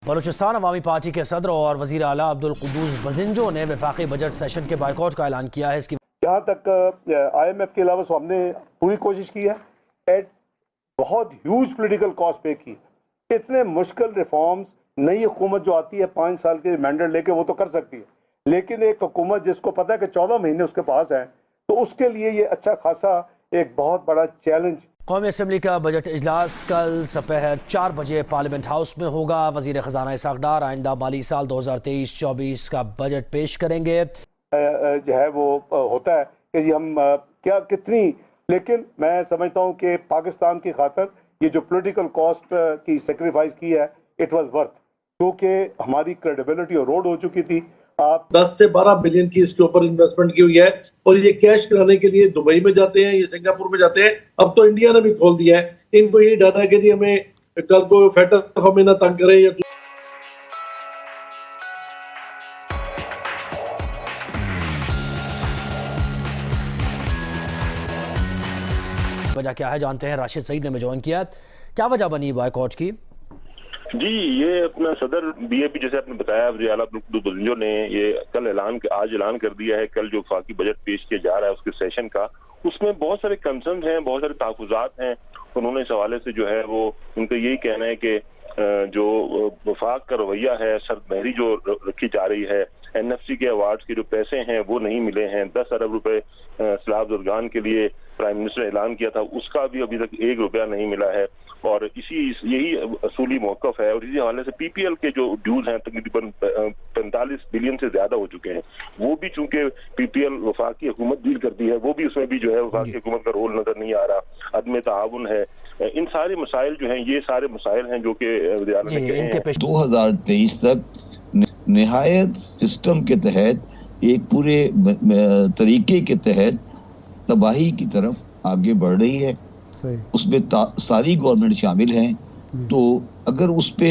बलूचिस्तान अवामी party के सदर और वज़ीर आला अब्दुल कुद्दूस बजिंजो ने वफाकी बजट सेशन के बायकॉट का ऐलान किया है। इसकी जहाँ तक IMF के अलावा हमने पूरी कोशिश की है, एट बहुत ह्यूज पॉलिटिकल कॉस्ट पे की। इतने मुश्किल रिफॉर्म्स नई हुकूमत जो आती है 5 साल के मैंडेट लेके वो तो कर सकती है, लेकिन एक हुकूमत जिसको पता है कि 14 महीने उसके पास है, तो उसके लिए ये अच्छा खासा एक बहुत बड़ा चैलेंज। कौमी असम्बली का बजट इजलास कल दोपहर 4 बजे पार्लियामेंट हाउस में होगा। वज़ीर ख़जाना इसहाक़ डार आइंदा माली साल 2023-24 का बजट पेश करेंगे। जो है वो होता है कि जी हम क्या कितनी, लेकिन मैं समझता हूँ कि पाकिस्तान की खातर ये जो पॉलिटिकल कॉस्ट की सेक्रीफाइस की है, इट वाज वर्थ, क्योंकि हमारी क्रेडिबिलिटी और रोड हो चुकी थी। आप 10 से 12 बिलियन की इसके ऊपर इन्वेस्टमेंट की हुई है और ये कैश कराने के लिए दुबई में जाते हैं, ये सिंगापुर में जाते हैं, अब तो इंडिया ने भी खोल दिया है। इनको ये डर है कि जी हमें कल को फेडरल हमें ना तंग करे या वजह क्या है जानते हैं। राशिद सईद ने हमें ज्वाइन किया। क्या वजह बनी बायकॉट की? जी, ये अपना सदर BAP जैसे आपने बताया वज़ीर आला अब्दुल कुद्दूस बजिंजो ने ये आज ऐलान कर दिया है, कल जो वफाकी बजट पेश किया जा रहा है उसके सेशन का, उसमें बहुत सारे कंसर्न हैं, बहुत सारे तहफ़्फ़ुज़ात हैं। उन्होंने इस हवाले से जो है वो उनका यही कहना है कि जो वफाक का रवैया है, सरदमहरी जो रखी जा रही है, NFC के अवार्ड्स के जो पैसे हैं वो नहीं मिले हैं। 10 अरब रुपए सैलाब ज़ुर्गान के लिए प्राइम मिनिस्टर ने ऐलान किया था, उसका भी अभी तक 1 रुपया नहीं मिला है और यही असूली मौक़िफ़ है। और इसी हवाले से PPL के जो ड्यूज हैं तकरीबन 45 बिलियन से ज्यादा हो चुके हैं। वो भी चूंकि PPL वफाकी हुकूमत डील करती है, वो भी उसमें भी जो है वफाकी हुकूमत का रोल नजर नहीं आ रहा, अदम ताउन है। इन सारे मसाइल जो हैं, ये सारे मसाइल हैं जो कि 2023 तक निहायत सिस्टम के तहत एक पूरे तरीके के तहत तबाही की तरफ आगे बढ़ रही है। उसमें सारी गवर्नमेंट शामिल हैं, तो अगर उस पे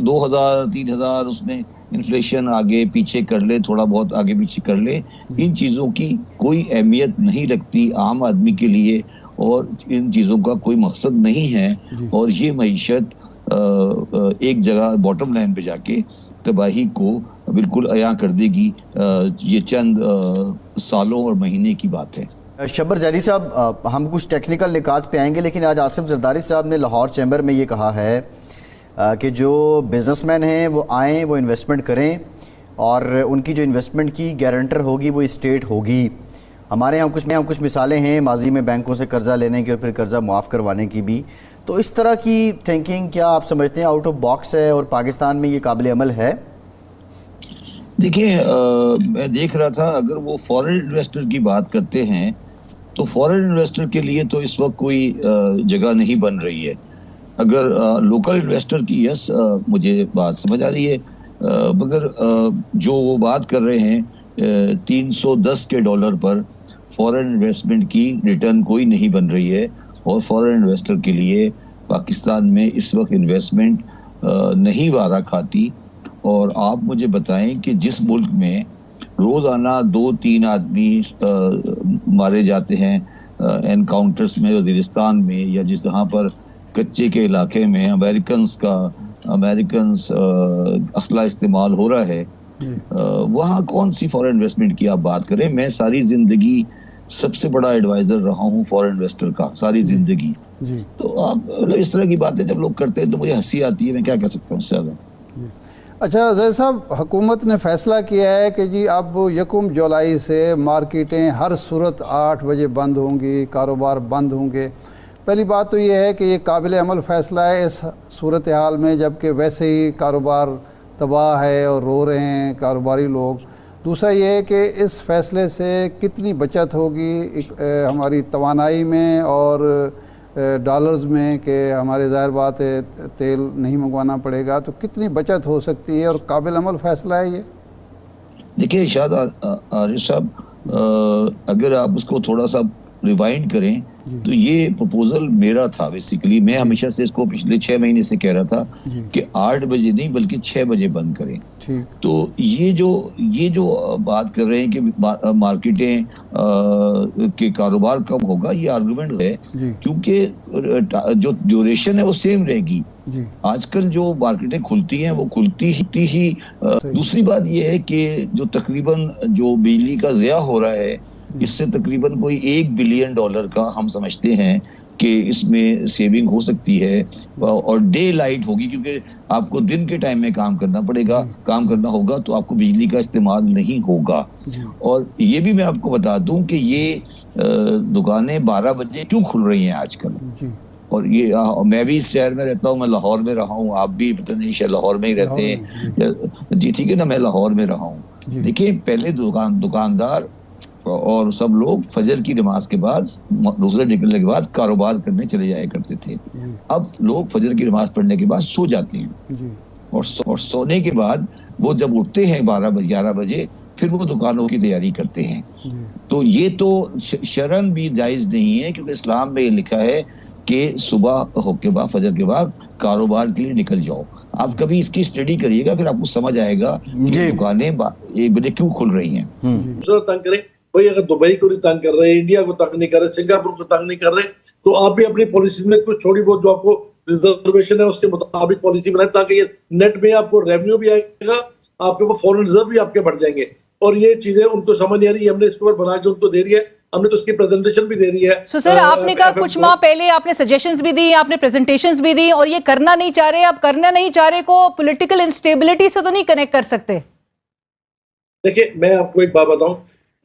2000-3000 उसने इन्फ्लेशन आगे पीछे कर ले, थोड़ा बहुत आगे पीछे कर ले, इन चीज़ों की कोई अहमियत नहीं रखती आम आदमी के लिए और इन चीज़ों का कोई मकसद नहीं है और ये मईशत एक जगह बॉटम लाइन पे जाके तबाही को बिल्कुल अया कर देगी। ये चंद सालों और महीने की बात है। शब्बर जैदी साहब, हम कुछ टेक्निकल निकात पे आएंगे, लेकिन आज आसिफ जरदारी साहब ने लाहौर चैम्बर में ये कहा है कि जो बिजनेसमैन हैं वो आएँ, वो इन्वेस्टमेंट करें और उनकी जो इन्वेस्टमेंट की गारंटर होगी वो स्टेट होगी। हमारे यहाँ कुछ मिसालें हैं माजी में बैंकों से कर्जा लेने की और फिर कर्जा मुआफ़ करवाने की भी। तो इस तरह की थिंकिंग क्या आप समझते हैं आउट ऑफ बॉक्स है और पाकिस्तान में ये काबिल अमल है? देखिए, मैं देख रहा था, अगर वो फॉरेन इन्वेस्टर की बात करते हैं तो फॉरेन इन्वेस्टर के लिए तो इस वक्त कोई जगह नहीं बन रही है। अगर लोकल इन्वेस्टर की मुझे बात समझ आ रही है, मगर जो वो बात कर रहे हैं $310 के पर फॉरेन इन्वेस्टमेंट की रिटर्न कोई नहीं बन रही है और फॉरेन इन्वेस्टर के लिए पाकिस्तान में इस वक्त इन्वेस्टमेंट नहीं वारा खाती। और आप मुझे बताएं कि जिस मुल्क में रोज़ाना 2-3 आदमी मारे जाते हैं एनकाउंटर्स में, वज़ीरिस्तान में, या जिस जहाँ पर कच्चे के इलाके में अमेरिकन असला इस्तेमाल हो रहा है, वहाँ कौन सी फॉरेन इन्वेस्टमेंट की आप बात करें। मैं सारी ज़िंदगी सबसे बड़ा एडवाइज़र रहा हूँ फॉरेन इन्वेस्टर का, सारी ज़िंदगी। तो आप इस तरह की बातें जब लोग करते हैं तो मुझे हंसी आती है। मैं क्या कह सकता हूँ इससे ज़्यादा। अच्छा जैद साहब, हुकूमत ने फ़ैसला किया है कि जी अब 1 जुलाई से मार्केटें हर सूरत 8 बजे बंद होंगी, कारोबार बंद होंगे। पहली बात तो ये है कि ये काबिल अमल फ़ैसला है इस सूरत हाल में, जबकि वैसे ही कारोबार तबाह है और रो रहे हैं कारोबारी लोग। दूसरा ये है कि इस फ़ैसले से कितनी बचत होगी हमारी तवानाई में और डॉलर्स में, कि हमारे ज़ाहिर बात है तेल नहीं मंगवाना पड़ेगा, तो कितनी बचत हो सकती है और काबिल अमल फ़ैसला है ये? देखिए शायद आरिफ साहब, अगर आप उसको थोड़ा सा रिवाइंड करें तो ये प्रपोजल मेरा था बेसिकली। मैं हमेशा से इसको पिछले 6 महीने से कह रहा था कि 8 बजे नहीं बल्कि 6 बजे बंद करें। तो ये जो बात कर रहे हैं कि मार्केटें के कारोबार कम होगा, ये आर्गुमेंट है, क्योंकि जो ड्यूरेशन है वो सेम रहेगी। जी। आजकल जो मार्केटें खुलती हैं वो खुलती ही दूसरी बात ये है कि जो तकरीबन जो बिजली का ज़िया हो रहा है, इससे तकरीबन कोई $1 बिलियन का हम समझते हैं कि इसमें सेविंग हो सकती है और डे लाइट होगी, क्योंकि आपको दिन के टाइम में काम करना पड़ेगा, काम करना होगा तो आपको बिजली का इस्तेमाल नहीं होगा। और ये भी मैं आपको बता दूं कि ये दुकानें 12 बजे क्यों खुल रही हैं आजकल। और ये मैं भी इस शहर में रहता हूँ, मैं लाहौर में रहा हूँ, आप भी पता नहीं शायद लाहौर में ही रहते हैं जी, ठीक है ना, मैं लाहौर में रहा हूँ। देखिए पहले दुकानदार और सब लोग फजर की नमाज के बाद, दूसरे निकलने के बाद कारोबार करने चले जाया करते थे। अब लोग फजर की नमाज पढ़ने के बाद सो जाते हैं और सोने के बाद वो जब उठते हैं 12 बजे 11 बजे, फिर वो दुकानों की तैयारी करते हैं। तो ये तो शरन भी जायज नहीं है, क्योंकि इस्लाम में ये लिखा है कि सुबह हो के बाद, फजर के बाद कारोबार के लिए निकल जाओ। आप कभी इसकी स्टडी करिएगा, फिर आपको समझ आएगा कि दुकानें 1 बजे क्यों खुल रही हैं। तंग करें भाई, अगर दुबई को नहीं तंग कर रहे, इंडिया को तंग नहीं कर रहे, सिंगापुर को तंग नहीं कर रहे, तो आप भी अपनी पॉलिसीज में कुछ थोड़ी बहुत जो आपको रिजर्वेशन है उसके मुताबिक पॉलिसी बनाए, ताकि ये नेट में आपको रेवेन्यू भी आएगा, आपके पास फॉरेन रिजर्व भी आपके बढ़ जाएंगे। और ये चीजें उनको समझ नहीं आ रही, हमने इसको बना के उनको दे रही है, हमने तो इसकी प्रेजेंटेशन भी दे दी है। सो सर, आपने कहा कुछ माह पहले आपने सजेशंस भी दी, आपने प्रेजेंटेशंस भी दी, और ये करना नहीं चाह रहे। आप करना नहीं चाह रहे को पॉलिटिकल इंस्टेबिलिटी से तो नहीं कनेक्ट कर सकते? देखिए मैं आपको एक बात बताऊं,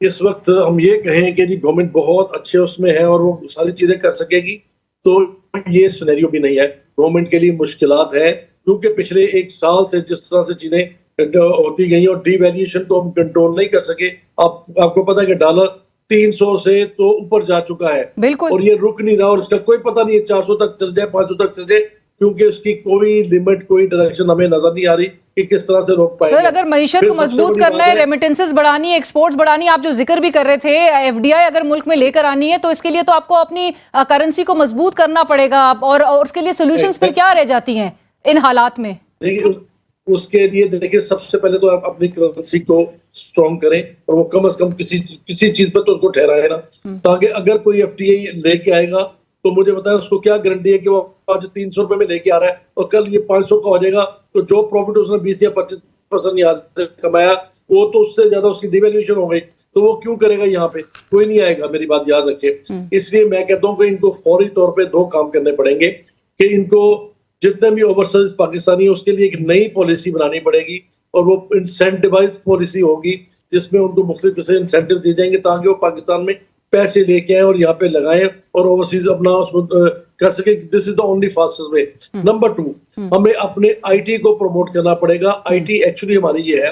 इस वक्त हम ये कहें कि जी गवर्नमेंट बहुत अच्छे उसमें है और वो सारी चीजें कर सकेगी, तो ये सिनेरियो भी नहीं है। गवर्नमेंट के लिए मुश्किलात है, क्योंकि पिछले 1 साल से जिस तरह से चीजें होती गई और डिवैल्यूएशन तो हम कंट्रोल नहीं कर सके। आपको पता है कि डॉलर 300 से तो ऊपर जा चुका है, बिल्कुल, और ये रुक नहीं रहा, और इसका कोई पता नहीं है 400 तक चल जाए, 500 तक चल जाए, क्योंकि उसकी कोई लिमिट, कोई डायरेक्शन हमें नजर नहीं आ रही कि किस तरह से रोक पाएंगे। सर, अगर मईशत को मजबूत करना है, रेमिटेंसेस बढ़ानी है, एक्सपोर्ट्स बढ़ानी है, आप जो जिक्र भी कर रहे थे, एफडीआई अगर मुल्क में लेकर आनी है, तो इसके लिए तो आपको अपनी करेंसी को मजबूत करना पड़ेगा। और उसके लिए सोल्यूशंस फिर क्या रह जाती हैं इन हालात में? देखिए उसके लिए देखिए सबसे पहले तो आप अपनी करेंसी को स्ट्रॉन्ग करें, और वो कम से कम किसी चीज पर तो उसको ठहराए ना, ताकि अगर कोई एफडीआई लेके आएगा तो मुझे बताया उसको क्या गारंटी है कि वो आज 300 रुपए में लेके आ रहा है और कल ये 500 का हो जाएगा, तो जो प्रॉफिट उसने 20 या 25% यहाँ से कमाया, वो तो उससे ज्यादा उसकी डिवैल्यूएशन हो गई, तो वो क्यों करेगा? यहाँ पे कोई नहीं आएगा, मेरी बात याद रखिए। इसलिए मैं कहता हूँ कि इनको फौरी तौर पे 2 काम करने पड़ेंगे, कि इनको जितने भी ओवरसीज पाकिस्तानी है उसके लिए एक नई पॉलिसी बनानी पड़ेगी, और वो इंसेंटिवाइज्ड पॉलिसी होगी, जिसमें उनको मुख्तलिफ किस्म इंसेंटिव दिए जाएंगे ताकि वो पाकिस्तान में पैसे लेके आए और यहाँ पे लगाएं और ओवरसीज अपना कर सके। This is the only fastest way. Number 2, हमें अपने आईटी को प्रमोट करना पड़ेगा। आईटी एक्चुअली हमारी ये है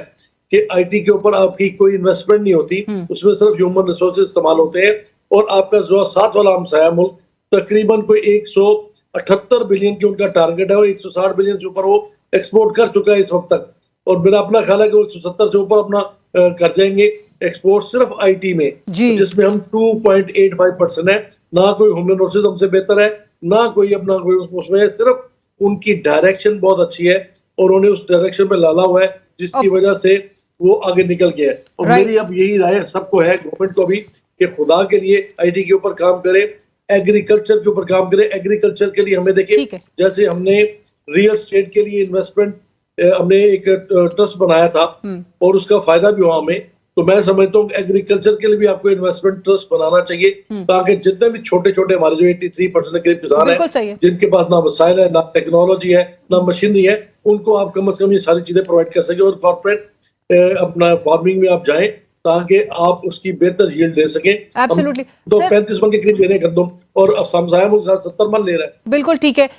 कि आईटी के ऊपर आपकी कोई इन्वेस्टमेंट नहीं होती, उसमें सिर्फ ह्यूमन रिसोर्सेज इस्तेमाल होते हैं, और आपका जो साथ वाला हमसाया मुल्क तकरीबन कोई 178 बिलियन की उनका टारगेट है, और 160 बिलियन से ऊपर वो एक्सपोर्ट कर चुका है इस वक्त तक, और मेरा अपना ख्याल है कि वो 170 से ऊपर अपना कर जाएंगे एक्सपोर्ट सिर्फ आईटी में, जिसमें हम 2.85% है। ना कोई ह्यूमन रिसोर्सेज हमसे बेहतर है, ना कोई अपना कोई उसमें, सिर्फ उनकी डायरेक्शन बहुत अच्छी है और उन्हें उस डायरेक्शन में लाला हुआ है, जिसकी वजह से वो आगे निकल गया है। और मेरी अब यही राय सबको है, गवर्नमेंट को भी, कि खुदा के लिए आईटी के ऊपर काम करे, एग्रीकल्चर के ऊपर काम करे। एग्रीकल्चर के लिए हमें देखिए, जैसे हमने रियल स्टेट के लिए इन्वेस्टमेंट, हमने एक ट्रस्ट बनाया था और उसका फायदा भी हुआ हमें, तो मैं समझता हूँ एग्रीकल्चर के लिए भी आपको इन्वेस्टमेंट ट्रस्ट बनाना चाहिए, ताकि जितने भी छोटे छोटे हमारे जो 83% के किसान हैं, जिनके पास ना वसाइल है, ना टेक्नोलॉजी है, ना मशीनरी है, उनको आप कम से कम ये सारी चीजें प्रोवाइड कर सके, और कॉर्पोरेट अपना फार्मिंग में आप जाएं ताकि आप उसकी बेहतर यील्ड ले सकें। एब्सोल्युटली। तो 35 मन के करीब लेने गंदम, और समसाया मुल्क 70 मन ले रहा है। बिल्कुल ठीक है।